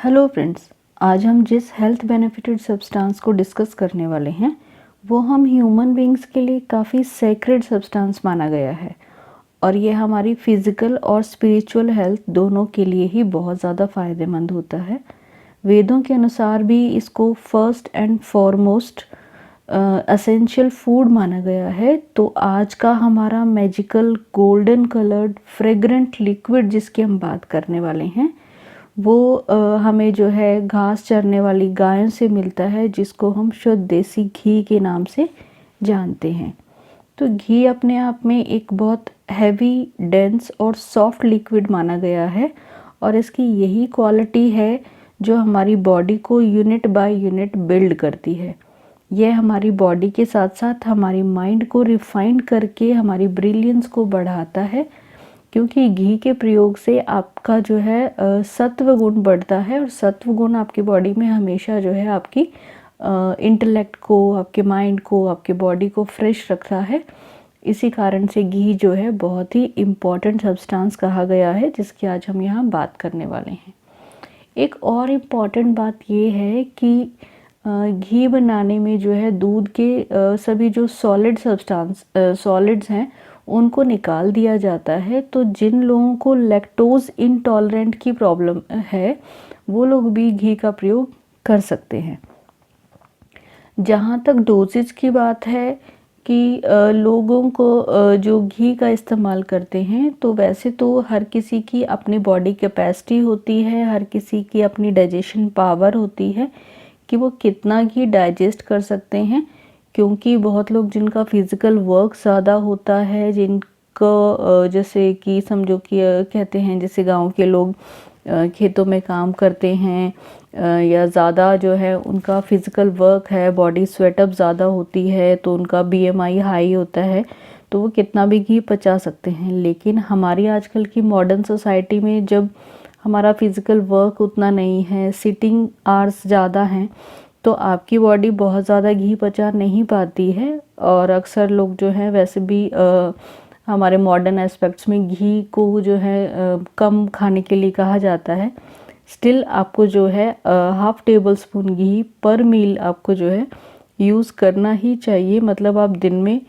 Hello friends, आज हम जिस हेल्थ बेनिफिटेड सब्सटेंस को डिस्कस करने वाले हैं वो हम ह्यूमन बीइंग्स के लिए काफ़ी सेक्रेड सब्सटेंस माना गया है और ये हमारी फिज़िकल और स्पिरिचुअल हेल्थ दोनों के लिए ही बहुत ज़्यादा फ़ायदेमंद होता है। वेदों के अनुसार भी इसको first and foremost essential food माना गया है। तो आज का हमारा magical golden coloured fragrant liquid जिसकी हम बात करने वाले हैं वो हमें जो है घास चरने वाली गायों से मिलता है, जिसको हम शुद्ध देसी घी के नाम से जानते हैं। तो घी अपने आप में एक बहुत हैवी, डेंस और सॉफ्ट लिक्विड माना गया है और इसकी यही क्वालिटी है जो हमारी बॉडी को यूनिट बाय यूनिट बिल्ड करती है। यह हमारी बॉडी के साथ साथ हमारी माइंड को रिफाइन करके हमारी ब्रिलियंस को बढ़ाता है, क्योंकि घी के प्रयोग से आपका जो है सत्व गुण बढ़ता है और सत्व गुण आपकी बॉडी में हमेशा जो है आपकी इंटेलेक्ट को, आपके माइंड को, आपके बॉडी को फ्रेश रखता है। इसी कारण से घी जो है बहुत ही इम्पॉर्टेंट सब्सटेंस कहा गया है, जिसकी आज हम यहाँ बात करने वाले हैं। एक और इम्पॉर्टेंट बात ये है कि घी बनाने में जो है दूध के सभी जो सॉलिड्स हैं उनको निकाल दिया जाता है। तो जिन लोगों को लैक्टोज इंटॉलरेंट की प्रॉब्लम है वो लोग भी घी का प्रयोग कर सकते हैं। जहाँ तक डोजेज की बात है कि लोगों को जो घी का इस्तेमाल करते हैं, तो वैसे तो हर किसी की अपनी बॉडी कैपेसिटी होती है, हर किसी की अपनी डाइजेशन पावर होती है कि वो कितना घी डाइजेस्ट कर सकते हैं। क्योंकि बहुत लोग जिनका फिज़िकल वर्क ज़्यादा होता है, जिनको जैसे कि समझो कि कहते हैं जैसे गांव के लोग खेतों में काम करते हैं या ज़्यादा जो है उनका फिज़िकल वर्क है, बॉडी स्वेटअप ज़्यादा होती है, तो उनका बीएमआई हाई होता है, तो वो कितना भी घी पचा सकते हैं। लेकिन हमारी आजकल की मॉडर्न सोसाइटी में जब हमारा फिज़िकल वर्क उतना नहीं है, सिटिंग आवर्स ज़्यादा हैं, तो आपकी बॉडी बहुत ज़्यादा घी पचा नहीं पाती है। और अक्सर लोग जो हैं वैसे भी हमारे मॉडर्न एस्पेक्ट्स में घी को जो है कम खाने के लिए कहा जाता है। स्टिल आपको जो है हाफ़ टेबल स्पून घी पर मील आपको जो है यूज़ करना ही चाहिए। मतलब आप दिन में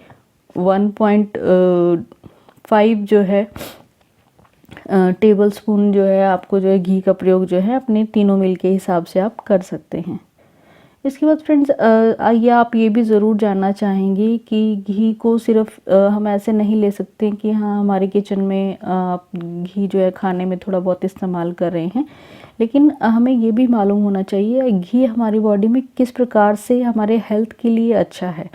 1.5 जो है टेबल स्पून जो है आपको जो है घी का प्रयोग जो है अपने तीनों मील के हिसाब से आप कर सकते हैं। इसके बाद फ्रेंड्स आप ये भी ज़रूर जानना चाहेंगे कि घी को सिर्फ हम ऐसे नहीं ले सकते कि हाँ हमारे किचन में आप घी जो है खाने में थोड़ा बहुत इस्तेमाल कर रहे हैं, लेकिन हमें ये भी मालूम होना चाहिए घी हमारी बॉडी में किस प्रकार से हमारे हेल्थ के लिए अच्छा है।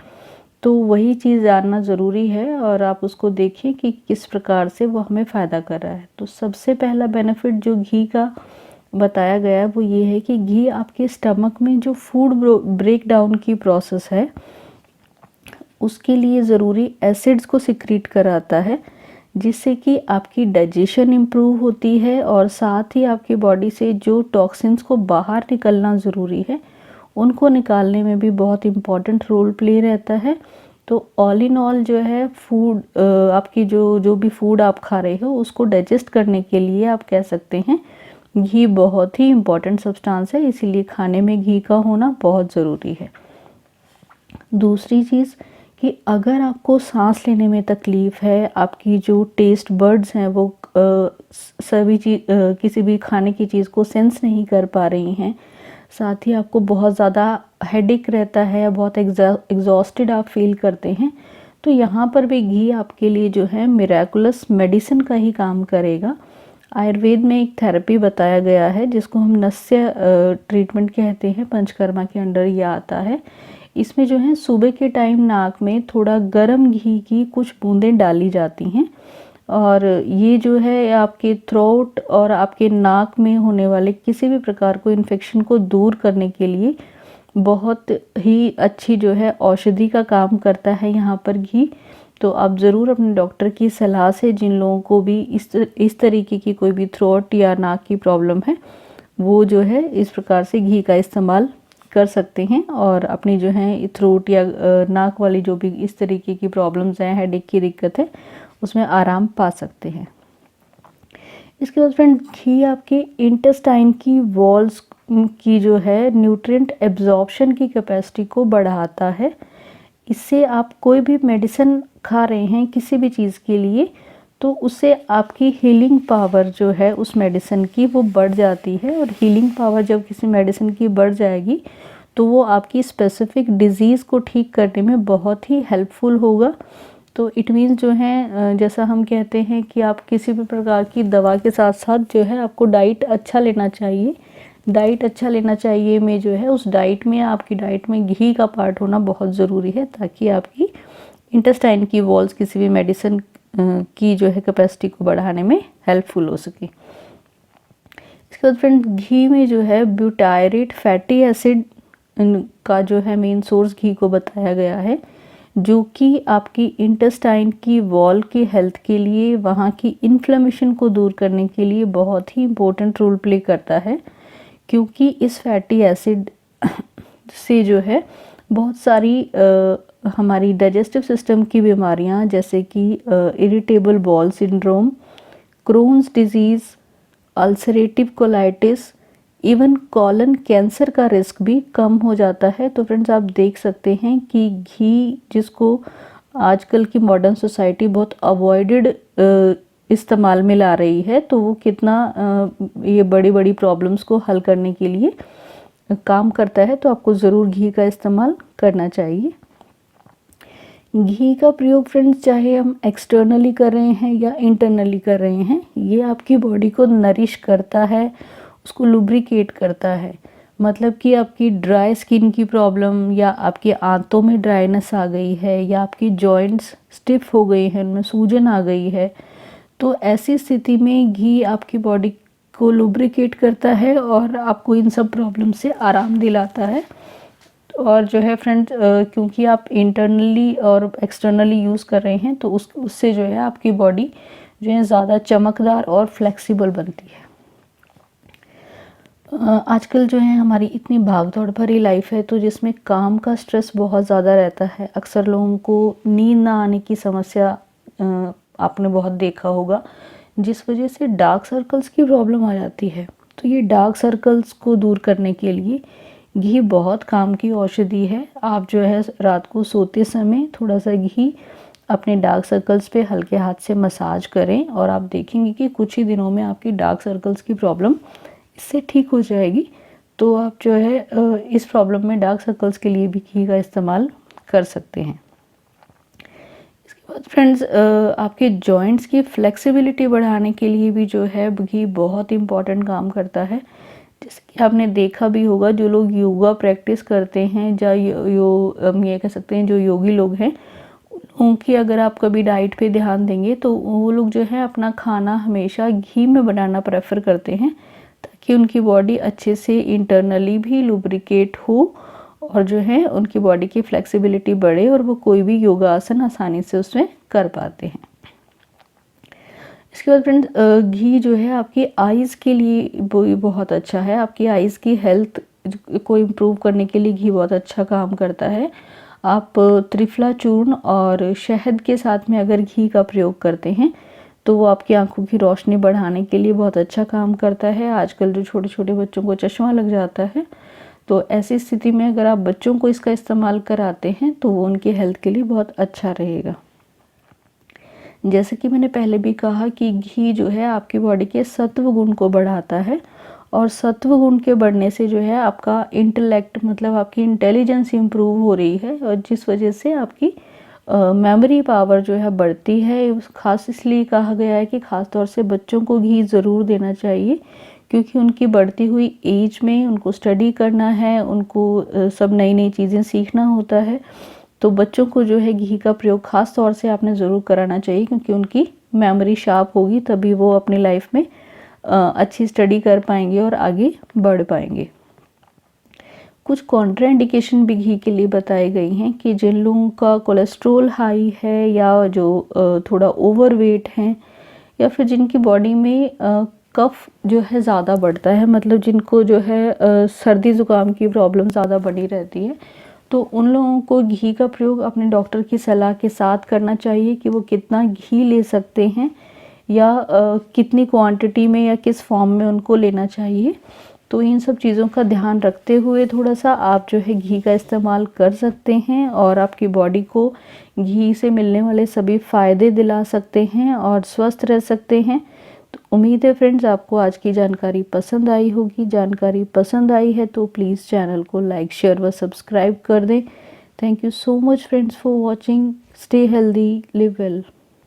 तो वही चीज़ जानना ज़रूरी है और आप उसको देखिए कि किस प्रकार से वो हमें फ़ायदा कर रहा है। तो सबसे पहला बेनिफिट जो घी का बताया गया है वो ये है कि घी आपके स्टमक में जो फूड ब्रेक डाउन की प्रोसेस है उसके लिए ज़रूरी एसिड्स को सिक्रीट कराता है, जिससे कि आपकी डाइजेशन इम्प्रूव होती है और साथ ही आपकी बॉडी से जो टॉक्सिन्स को बाहर निकलना ज़रूरी है उनको निकालने में भी बहुत इम्पॉर्टेंट रोल प्ले रहता है। तो ऑल इन ऑल जो है फूड आपकी जो भी फूड आप खा रहे हो उसको डाइजेस्ट करने के लिए आप कह सकते हैं घी बहुत ही इम्पॉर्टेंट सब्सटेंस है, इसीलिए खाने में घी का होना बहुत ज़रूरी है। दूसरी चीज़ कि अगर आपको सांस लेने में तकलीफ़ है, आपकी जो टेस्ट बर्ड्स हैं वो सभी चीज़ किसी भी खाने की चीज़ को सेंस नहीं कर पा रही हैं, साथ ही आपको बहुत ज़्यादा हेडेक रहता है, बहुत एग्जॉस्टेड आप फील करते हैं, तो यहाँ पर भी घी आपके लिए जो है मिरेकुलस मेडिसिन का ही काम करेगा। आयुर्वेद में एक थेरेपी बताया गया है जिसको हम नस्य ट्रीटमेंट कहते हैं, पंचकर्मा के अंडर ये आता है। इसमें जो है सुबह के टाइम नाक में थोड़ा गर्म घी की कुछ बूंदें डाली जाती हैं और ये जो है आपके थ्रोट और आपके नाक में होने वाले किसी भी प्रकार को इन्फेक्शन को दूर करने के लिए बहुत ही अच्छी जो है औषधि का काम करता है यहाँ पर घी। तो आप ज़रूर अपने डॉक्टर की सलाह से, जिन लोगों को भी इस तरीके की कोई भी थ्रोट या नाक की प्रॉब्लम है, वो जो है इस प्रकार से घी का इस्तेमाल कर सकते हैं और अपनी जो है थ्रोट या नाक वाली जो भी इस तरीके की प्रॉब्लम्स हैं, हेडेक की दिक्कत है, उसमें आराम पा सकते हैं। इसके बाद फ्रेंड घी आपके इंटेस्टाइन की वॉल्स की जो है न्यूट्रिएंट एब्जॉर्प्शन की कैपेसिटी को बढ़ाता है। इससे आप कोई भी मेडिसिन खा रहे हैं किसी भी चीज़ के लिए, तो उससे आपकी हीलिंग पावर जो है उस मेडिसिन की वो बढ़ जाती है। और हीलिंग पावर जब किसी मेडिसिन की बढ़ जाएगी तो वो आपकी स्पेसिफिक डिज़ीज़ को ठीक करने में बहुत ही हेल्पफुल होगा। तो इट मीन्स जो है जैसा हम कहते हैं कि आप किसी भी प्रकार की दवा के साथ साथ जो है आपको डाइट अच्छा लेना चाहिए। डाइट अच्छा लेना चाहिए में जो है उस डाइट में आपकी डाइट में घी का पार्ट होना बहुत ज़रूरी है, ताकि आपकी इंटेस्टाइन की वॉल्स किसी भी मेडिसिन की जो है कैपेसिटी को बढ़ाने में हेल्पफुल हो सके। इसके बाद फ्रेंड घी में जो है ब्यूटायरेट फैटी एसिड का जो है मेन सोर्स घी को बताया गया है, जो कि आपकी इंटेस्टाइन की वॉल की हेल्थ के लिए, वहाँ की इन्फ्लेमेशन को दूर करने के लिए बहुत ही इम्पोर्टेंट रोल प्ले करता है। क्योंकि इस फैटी एसिड से जो है बहुत सारी हमारी डाइजेस्टिव सिस्टम की बीमारियाँ जैसे कि irritable bowel syndrome, Crohn's disease, ulcerative colitis, even colon cancer का रिस्क भी कम हो जाता है। तो फ्रेंड्स आप देख सकते हैं कि घी जिसको आजकल की मॉडर्न सोसाइटी बहुत अवॉइडेड इस्तेमाल में ला रही है, तो वो कितना ये बड़ी बड़ी प्रॉब्लम्स को हल करने के लिए काम करता है। तो आपको ज़रूर घी का इस्तेमाल करना चाहिए। घी का प्रयोग फ्रेंड्स चाहे हम एक्सटर्नली कर रहे हैं या इंटरनली कर रहे हैं, ये आपकी बॉडी को नरिश करता है, उसको लुब्रिकेट करता है। मतलब कि आपकी ड्राई स्किन की प्रॉब्लम या आपकी आंतों में ड्राइनेस आ गई है या आपकी जॉइंट्स स्टिफ हो गई हैं, उनमें सूजन आ गई है, तो ऐसी स्थिति में घी आपकी बॉडी को लुब्रिकेट करता है और आपको इन सब प्रॉब्लम से आराम दिलाता है। और जो है फ्रेंड क्योंकि आप इंटरनली और एक्सटर्नली यूज़ कर रहे हैं, तो उससे जो है आपकी बॉडी जो है ज़्यादा चमकदार और फ्लेक्सिबल बनती है। आजकल जो है हमारी इतनी भाग दौड़ भरी लाइफ है, तो जिसमें काम का स्ट्रेस बहुत ज़्यादा रहता है। अक्सर लोगों को नींद ना आने की समस्या आपने बहुत देखा होगा, जिस वजह से डार्क सर्कल्स की प्रॉब्लम आ जाती है। तो ये डार्क सर्कल्स को दूर करने के लिए घी बहुत काम की औषधि है। आप जो है रात को सोते समय थोड़ा सा घी अपने डार्क सर्कल्स पे हल्के हाथ से मसाज करें और आप देखेंगे कि कुछ ही दिनों में आपकी डार्क सर्कल्स की प्रॉब्लम इससे ठीक हो जाएगी। तो आप जो है इस प्रॉब्लम में डार्क सर्कल्स के लिए भी घी का इस्तेमाल कर सकते हैं। इसके बाद फ्रेंड्स आपके जॉइंट्स की फ्लेक्सिबिलिटी बढ़ाने के लिए भी जो है घी बहुत इम्पॉर्टेंट काम करता है। जैसे कि आपने देखा भी होगा, जो लोग योगा प्रैक्टिस करते हैं या ये कह सकते हैं जो योगी लोग हैं, उनकी अगर आप कभी डाइट पे ध्यान देंगे तो वो लोग जो है अपना खाना हमेशा घी में बनाना प्रेफर करते हैं, ताकि उनकी बॉडी अच्छे से इंटरनली भी लुब्रिकेट हो और जो है उनकी बॉडी की फ्लेक्सिबिलिटी बढ़े और वो कोई भी योगा आसन आसानी से उसमें कर पाते हैं। इसके बाद फ्रेंड्स घी जो है आपकी आइज़ के लिए बहुत अच्छा है। आपकी आइज़ की हेल्थ को इम्प्रूव करने के लिए घी बहुत अच्छा काम करता है। आप त्रिफला चूर्ण और शहद के साथ में अगर घी का प्रयोग करते हैं तो वो आपकी आंखों की रोशनी बढ़ाने के लिए बहुत अच्छा काम करता है। आजकल जो छोटे छोटे बच्चों को चश्मा लग जाता है, तो ऐसी स्थिति में अगर आप बच्चों को इसका इस्तेमाल कराते हैं तो वो उनकी हेल्थ के लिए बहुत अच्छा रहेगा। जैसे कि मैंने पहले भी कहा कि घी जो है आपकी बॉडी के सत्व गुण को बढ़ाता है और सत्व गुण के बढ़ने से जो है आपका इंटेलेक्ट मतलब आपकी इंटेलिजेंस इम्प्रूव हो रही है, और जिस वजह से आपकी मेमोरी पावर जो है बढ़ती है। खास इसलिए कहा गया है कि ख़ास तौर से बच्चों को घी ज़रूर देना चाहिए, क्योंकि उनकी बढ़ती हुई एज में उनको स्टडी करना है, उनको सब नई नई चीज़ें सीखना होता है। तो बच्चों को जो है घी का प्रयोग ख़ास तौर से आपने ज़रूर कराना चाहिए, क्योंकि उनकी मेमोरी शार्प होगी, तभी वो अपनी लाइफ में अच्छी स्टडी कर पाएंगे और आगे बढ़ पाएंगे। कुछ कॉन्ट्राइंडिकेशन भी घी के लिए बताई गई हैं कि जिन लोगों का कोलेस्ट्रोल हाई है या जो थोड़ा ओवरवेट हैं या फिर जिनकी बॉडी में कफ जो है ज़्यादा बढ़ता है, मतलब जिनको जो है सर्दी ज़ुकाम की प्रॉब्लम ज़्यादा बनी रहती है, तो उन लोगों को घी का प्रयोग अपने डॉक्टर की सलाह के साथ करना चाहिए कि वो कितना घी ले सकते हैं या कितनी क्वांटिटी में या किस फॉर्म में उनको लेना चाहिए। तो इन सब चीज़ों का ध्यान रखते हुए थोड़ा सा आप जो है घी का इस्तेमाल कर सकते हैं और आपकी बॉडी को घी से मिलने वाले सभी फ़ायदे दिला सकते हैं और स्वस्थ रह सकते हैं। तो उम्मीद है फ्रेंड्स आपको आज की जानकारी पसंद आई होगी। जानकारी पसंद आई है तो प्लीज़ चैनल को लाइक शेयर व सब्सक्राइब कर दें। Thank you so much friends for watching. Stay healthy, live well.